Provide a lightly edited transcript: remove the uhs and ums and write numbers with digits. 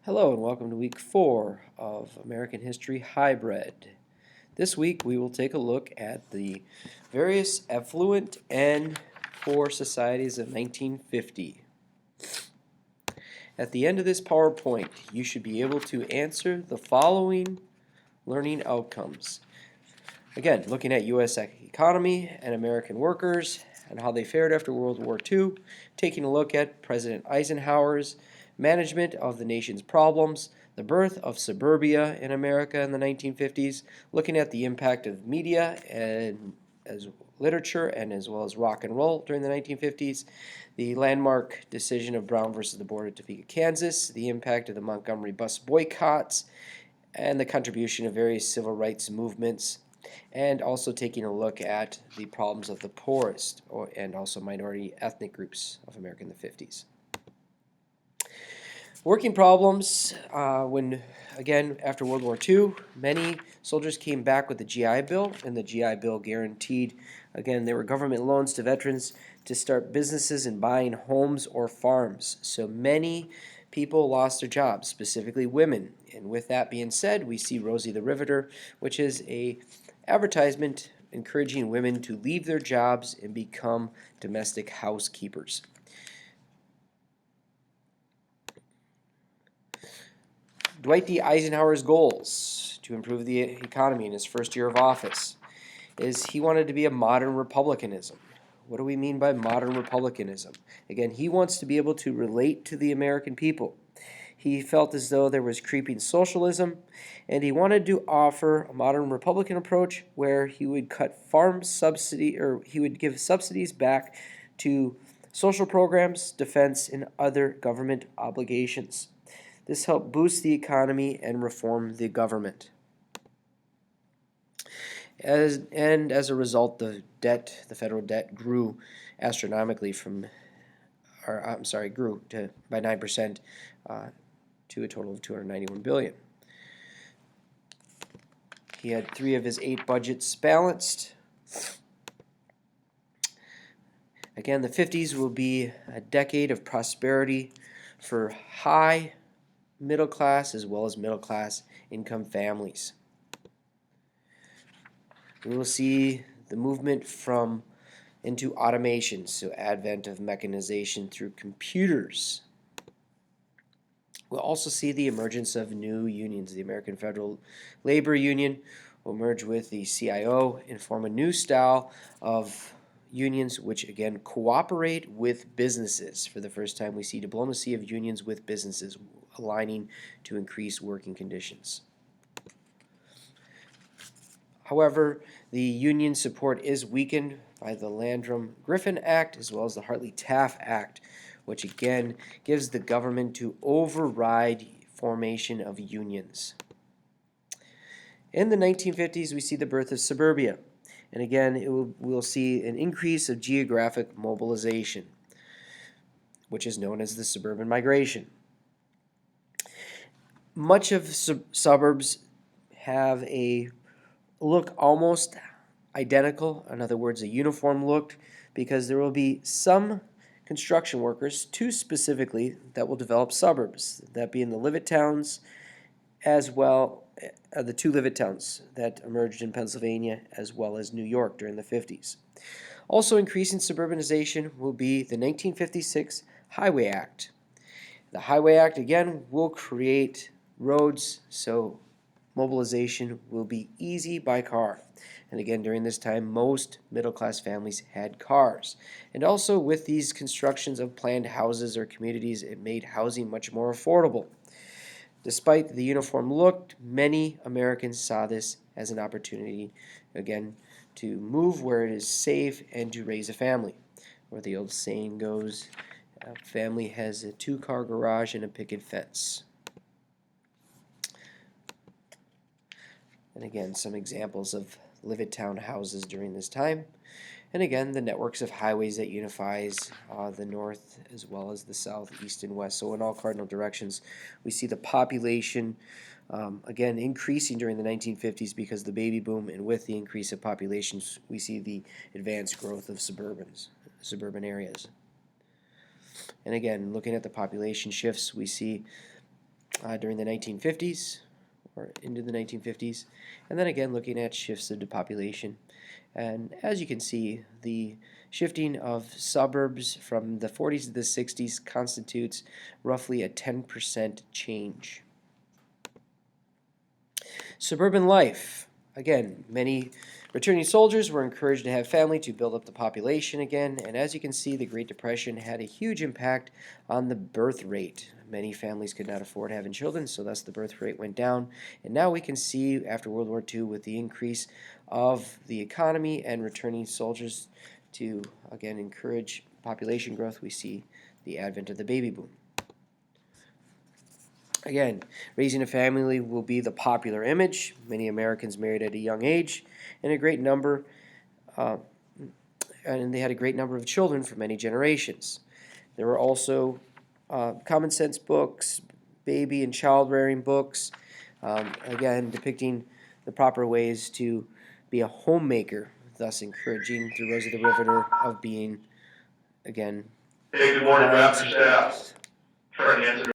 Hello and welcome to week 4 of American History Hybrid. This week we will take a look at the various affluent and poor societies of 1950. At the end of this PowerPoint, you should be able to answer the following learning outcomes. Again, looking at U.S. economy and American workers and how they fared after World War II, taking a look at President Eisenhower's management of the nation's problems, the birth of suburbia in America in the 1950s, looking at the impact of media and as literature and as well as rock and roll during the 1950s, the landmark decision of Brown versus the Board of Topeka, Kansas, the impact of the Montgomery bus boycotts, and the contribution of various civil rights movements, and also taking a look at the problems of the poorest and also minority ethnic groups of America in the 50s. Working problems, again, after World War II, many soldiers came back with the GI Bill, and the GI Bill guaranteed, again, there were government loans to veterans to start businesses and buying homes or farms. So many people lost their jobs, specifically women. And with that being said, we see Rosie the Riveter, which is a advertisement encouraging women to leave their jobs and become domestic housekeepers. Dwight D. Eisenhower's goals to improve the economy in his first year of office is he wanted to be a modern republicanism. What do we mean by modern republicanism? Again, he wants to be able to relate to the American people. He felt as though there was creeping socialism, and he wanted to offer a modern Republican approach where he would cut farm subsidy, or he would give subsidies back to social programs, defense, and other government obligations. This helped boost the economy and reform the government. As a result, the federal debt grew astronomically by 9% to a total of $291 billion. He had 3 of his 8 budgets balanced. Again, the 50s will be a decade of prosperity for high middle class as well as middle class income families. We will see the movement into automation, so advent of mechanization through computers. We'll also see the emergence of new unions. The American Federal Labor Union will merge with the CIO and form a new style of unions which again cooperate with businesses. For the first time we see diplomacy of unions with businesses aligning to increase working conditions. However, the union support is weakened by the Landrum-Griffin Act as well as the Hartley-Taft Act, which again gives the government to override formation of unions. In the 1950s, we see the birth of suburbia. And again, we'll see an increase of geographic mobilization, which is known as the suburban migration. Much of suburbs have a look almost identical, in other words, a uniform look, because there will be some construction workers, 2 specifically, that will develop suburbs, that being the Leavitt towns as well, the 2 Leavitt towns that emerged in Pennsylvania as well as New York during the 50s. Also increasing suburbanization will be the 1956 Highway Act. The Highway Act, again, will create roads, so mobilization will be easy by car. And again, during this time, most middle-class families had cars. And also with these constructions of planned houses or communities, it made housing much more affordable. Despite the uniform look, many Americans saw this as an opportunity, again, to move where it is safe and to raise a family. Or the old saying goes, a family has a 2-car garage and a picket fence. And again, some examples of Leavitt town houses during this time. And again, the networks of highways that unifies the north as well as the south, east, and west. So in all cardinal directions, we see the population, again, increasing during the 1950s because of the baby boom. And with the increase of populations, we see the advanced growth of suburban areas. And again, looking at the population shifts, we see during the 1950s or into the 1950s, and then again looking at shifts of the population. And as you can see, the shifting of suburbs from the 40s to the 60s constitutes roughly a 10% change. Suburban life. Again, many returning soldiers were encouraged to have family to build up the population again, and as you can see, the Great Depression had a huge impact on the birth rate. Many families could not afford having children, so thus the birth rate went down. And now we can see after World War II, with the increase of the economy and returning soldiers to again encourage population growth, we see the advent of the baby boom. Again, raising a family will be the popular image. Many Americans married at a young age, and a great number, and they had a great number of children for many generations. There were also common sense books, baby and child rearing books, again depicting the proper ways to be a homemaker, thus encouraging the Rose of the Riveter of being, again, Hey, good morning, Raptor staff. Trying to answer